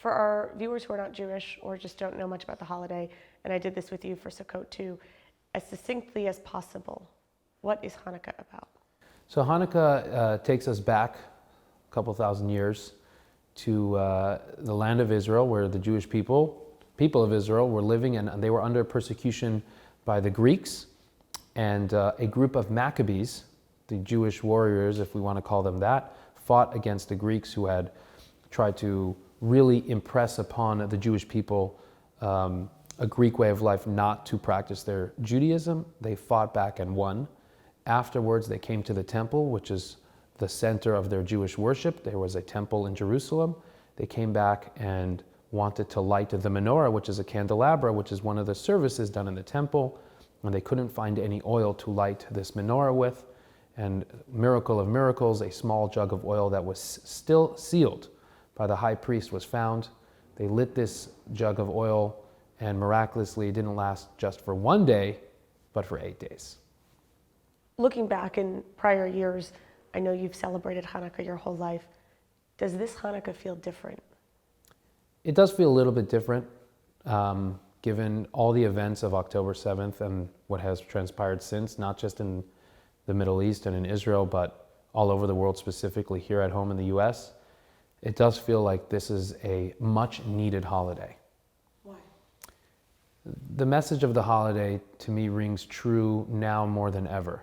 For our viewers who are not Jewish or just don't know much about the holiday, and I did this with you for Sukkot too, as succinctly as possible, what is Hanukkah about? So Hanukkah takes us back a couple thousand years to the land of Israel, where the Jewish people of Israel were living, and they were under persecution by the Greeks, and a group of Maccabees, the Jewish warriors, if we want to call them that, fought against the Greeks who had tried to really impress upon the Jewish people a Greek way of life, not to practice their Judaism. They fought back and won. Afterwards, they came to the temple, which is the center of their Jewish worship. There was a temple in Jerusalem. They came back and wanted to light the menorah, which is a candelabra, which is one of the services done in the temple. And they couldn't find any oil to light this menorah with. And miracle of miracles, a small jug of oil that was still sealed by the high priest was found. They lit this jug of oil, and miraculously it didn't last just for one day, but for 8 days. Looking back in prior years, I know you've celebrated Hanukkah your whole life. Does this Hanukkah feel different? It does feel a little bit different, given all the events of October 7th and what has transpired since, not just in the Middle East and in Israel, but all over the world, specifically here at home in the US. It does feel like this is a much needed holiday. Why? The message of the holiday to me rings true now more than ever.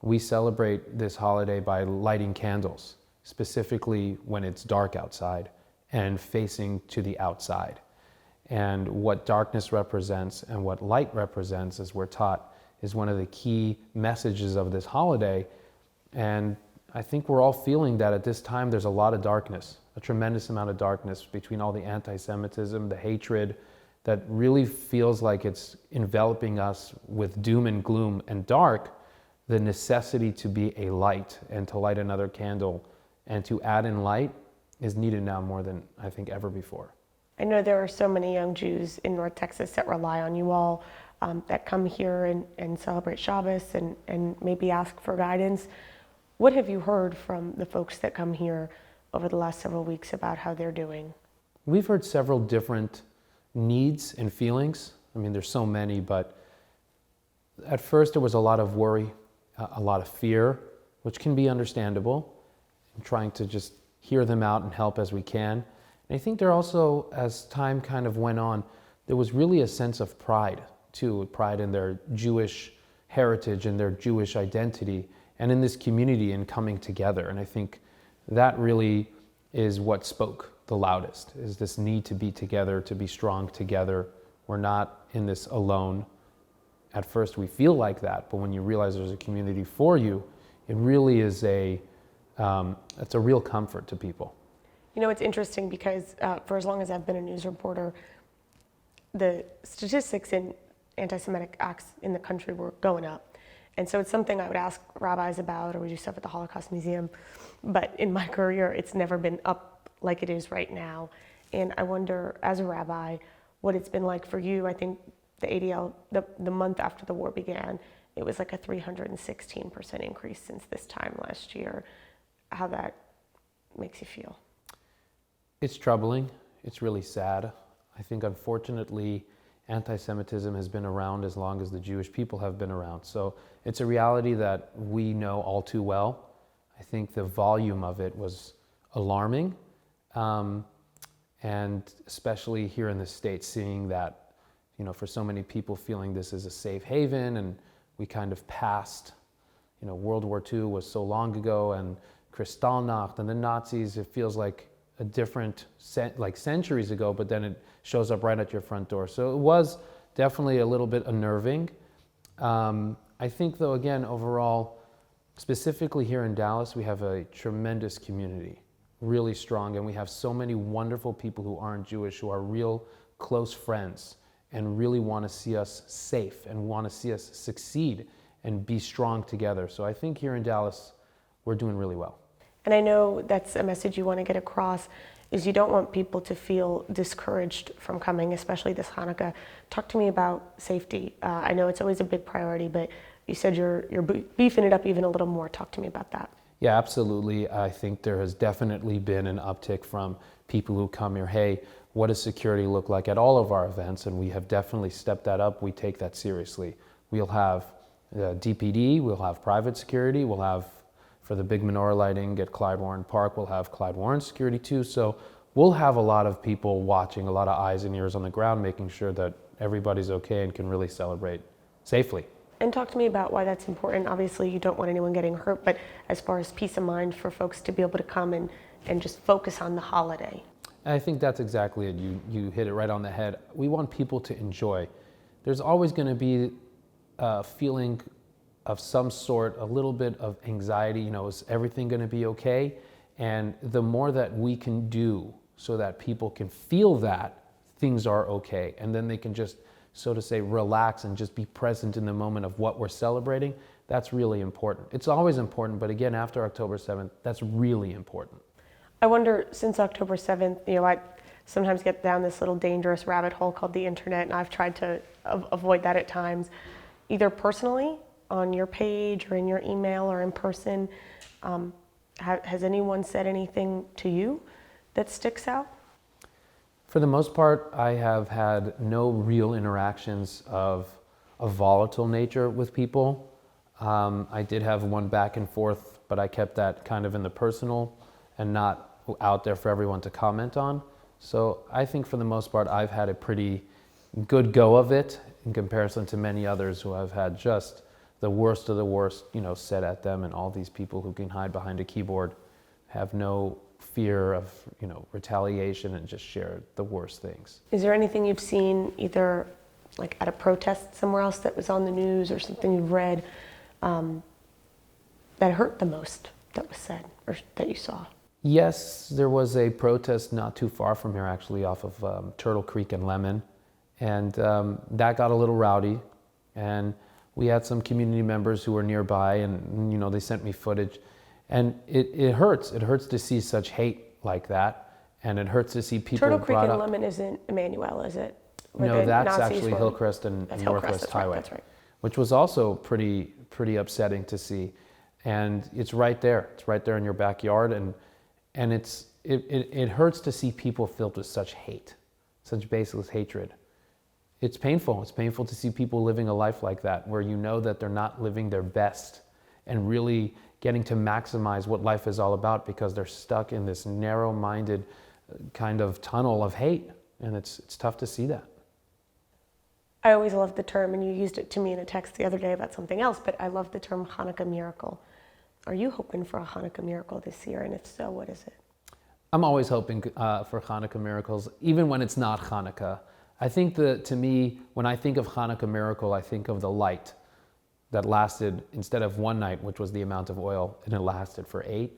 We celebrate this holiday by lighting candles, specifically when it's dark outside and facing to the outside. And what darkness represents and what light represents, as we're taught, is one of the key messages of this holiday. And I think we're all feeling that at this time there's a lot of darkness, a tremendous amount of darkness between all the antisemitism, the hatred that really feels like it's enveloping us with doom and gloom and dark. The necessity to be a light and to light another candle and to add in light is needed now more than I think ever before. I know there are so many young Jews in North Texas that rely on you all, that come here and celebrate Shabbos and maybe ask for guidance. What have you heard from the folks that come here over the last several weeks about how they're doing? We've heard several different needs and feelings. I mean, there's so many, but at first there was a lot of worry, a lot of fear, which can be understandable, and trying to just hear them out and help as we can. And I think there also, as time kind of went on, there was really a sense of pride too, pride in their Jewish heritage and their Jewish identity and in this community and coming together. And I think that really is what spoke the loudest, is this need to be together, to be strong together. We're not in this alone. At first we feel like that, but when you realize there's a community for you, it really is it's a real comfort to people. You know, it's interesting because for as long as I've been a news reporter, the statistics in anti-Semitic acts in the country were going up. And so it's something I would ask rabbis about, or we do stuff at the Holocaust Museum. But in my career, it's never been up like it is right now. And I wonder, as a rabbi, what it's been like for you. I think the ADL, the month after the war began, it was like a 316% increase since this time last year. How that makes you feel? It's troubling. It's really sad. I think, unfortunately, anti-Semitism has been around as long as the Jewish people have been around. So it's a reality that we know all too well. I think the volume of it was alarming. And especially here in the States, seeing that, you know, for so many people feeling this is a safe haven, and we kind of passed, you know, World War II was so long ago, and Kristallnacht and the Nazis, it feels like a different, like centuries ago, but then it shows up right at your front door. So it was definitely a little bit unnerving. I think though, again, overall, specifically here in Dallas, we have a tremendous community, really strong, and we have so many wonderful people who aren't Jewish, who are real close friends and really want to see us safe and want to see us succeed and be strong together. So I think here in Dallas, we're doing really well. And I know that's a message you want to get across, is you don't want people to feel discouraged from coming, especially this Hanukkah. Talk to me about safety. I know it's always a big priority, but you said you're beefing it up even a little more. Talk to me about that. Yeah, absolutely. I think there has definitely been an uptick from people who come here, hey, what does security look like at all of our events? And we have definitely stepped that up. We take that seriously. We'll have DPD, we'll have private security, we'll have, for the big menorah lighting at Clyde Warren Park, we'll have Clyde Warren security too. So we'll have a lot of people watching, a lot of eyes and ears on the ground, making sure that everybody's okay and can really celebrate safely. And talk to me about why that's important. Obviously, you don't want anyone getting hurt, but as far as peace of mind for folks to be able to come and just focus on the holiday. I think that's exactly it. You hit it right on the head. We want people to enjoy. There's always going to be a feeling of some sort, a little bit of anxiety, is everything going to be okay? And the more that we can do so that people can feel that things are okay, and then they can just, so to say, relax and just be present in the moment of what we're celebrating, that's really important. It's always important, but again, after October 7th, that's really important. I wonder, since October 7th, I sometimes get down this little dangerous rabbit hole called the internet, and I've tried to avoid that at times, either personally on your page or in your email or in person. Has anyone said anything to you that sticks out? For the most part, I have had no real interactions of a volatile nature with people. I did have one back and forth, but I kept that kind of in the personal and not out there for everyone to comment on. So I think for the most part, I've had a pretty good go of it in comparison to many others who have had just the worst of the worst, said at them, and all these people who can hide behind a keyboard have no fear of, retaliation and just share the worst things. Is there anything you've seen either like at a protest somewhere else that was on the news or something you've read that hurt the most that was said or that you saw? Yes, there was a protest not too far from here, actually, off of Turtle Creek and Lemon, and that got a little rowdy, and we had some community members who were nearby, and they sent me footage, and it hurts. It hurts to see such hate like that, and it hurts to see people Turtle Creek brought and up. Lemon isn't Emmanuel, is it? Where No, the that's Nazis actually were- Hillcrest and That's Northwest Hillcrest, Highway, that's right. which was also pretty upsetting to see. And it's right there. It's right there in your backyard, and it hurts to see people filled with such hate, such baseless hatred. It's painful. It's painful to see people living a life like that, where that they're not living their best and really getting to maximize what life is all about because they're stuck in this narrow-minded kind of tunnel of hate. And it's tough to see that. I always love the term, and you used it to me in a text the other day about something else, but I love the term Hanukkah miracle. Are you hoping for a Hanukkah miracle this year? And if so, what is it? I'm always hoping for Hanukkah miracles, even when it's not Hanukkah. I think to me, when I think of Hanukkah miracle, I think of the light that lasted, instead of one night, which was the amount of oil, and it lasted for 8.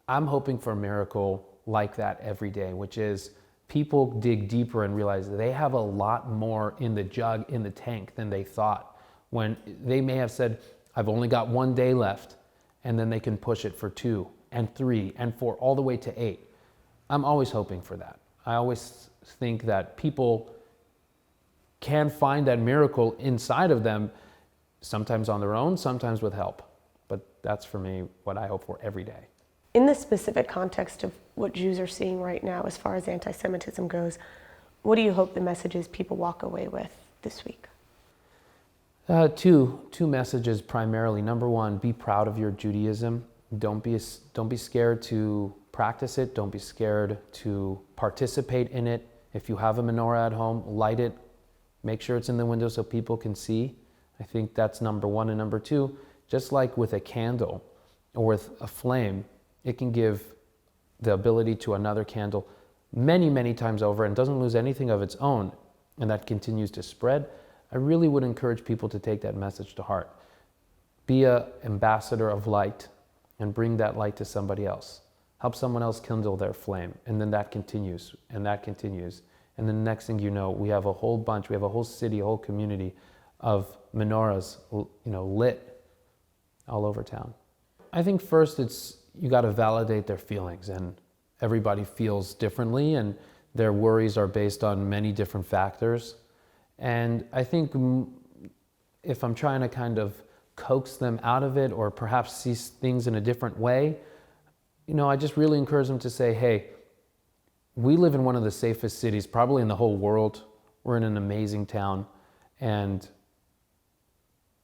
I'm hoping for a miracle like that every day, which is people dig deeper and realize they have a lot more in the jug, in the tank, than they thought. When they may have said, I've only got 1 day left, and then they can push it for 2 and 3 and 4, all the way to 8. I'm always hoping for that. I always think that people can find that miracle inside of them, sometimes on their own, sometimes with help. But that's for me what I hope for every day. In the specific context of what Jews are seeing right now as far as anti-Semitism goes, what do you hope the messages people walk away with this week? Two messages primarily. Number one, be proud of your Judaism. Don't be scared to practice it. Don't be scared to participate in it. If you have a menorah at home, light it. Make sure it's in the window so people can see. I think that's number one. And number two, just like with a candle or with a flame, it can give the ability to another candle many, many times over and doesn't lose anything of its own, and that continues to spread. I really would encourage people to take that message to heart. Be an ambassador of light and bring that light to somebody else. Help someone else kindle their flame, and then that continues, and that continues. And then the next thing you know, we have a whole bunch, we have a whole city, a whole community of menorahs, lit all over town. I think first you got to validate their feelings, and everybody feels differently, and their worries are based on many different factors. And I think if I'm trying to kind of coax them out of it or perhaps see things in a different way, I just really encourage them to say, hey, we live in one of the safest cities probably in the whole world. We're in an amazing town, and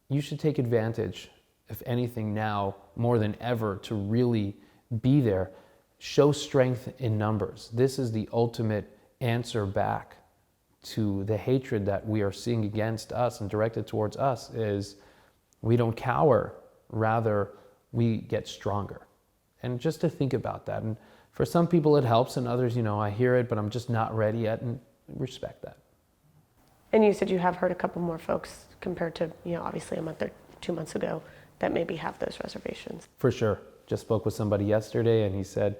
you should take advantage, if anything now, more than ever, to really be there. Show strength in numbers. This is the ultimate answer back to the hatred that we are seeing against us and directed towards us. Is we don't cower, rather we get stronger. And just to think about that. And for some people it helps, and others, I hear it, but I'm just not ready yet, and respect that. And you said you have heard a couple more folks compared to, obviously a month or 2 months ago that maybe have those reservations. For sure. Just spoke with somebody yesterday, and he said,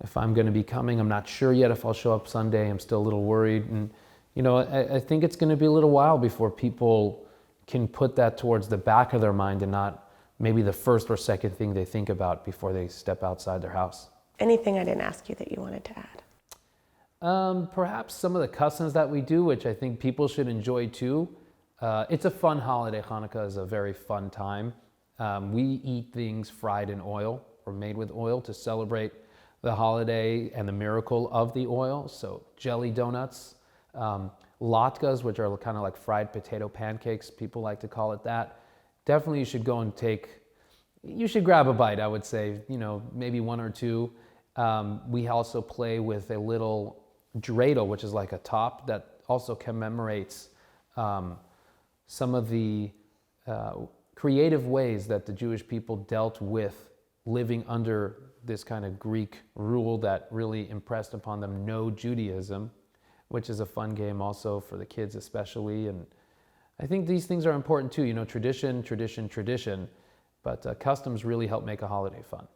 if I'm going to be coming, I'm not sure yet if I'll show up Sunday. I'm still a little worried. And, I think it's going to be a little while before people can put that towards the back of their mind and not maybe the first or second thing they think about before they step outside their house. Anything I didn't ask you that you wanted to add? Perhaps some of the customs that we do, which I think people should enjoy too. It's a fun holiday. Hanukkah is a very fun time. We eat things fried in oil or made with oil to celebrate the holiday and the miracle of the oil. So jelly donuts, latkes, which are kind of like fried potato pancakes, people like to call it that. Definitely you should go and you should grab a bite, I would say, maybe one or two. We also play with a little dreidel, which is like a top that also commemorates some of the creative ways that the Jewish people dealt with living under this kind of Greek rule that really impressed upon them no Judaism, which is a fun game also for the kids especially. And I think these things are important too, tradition, but customs really help make a holiday fun.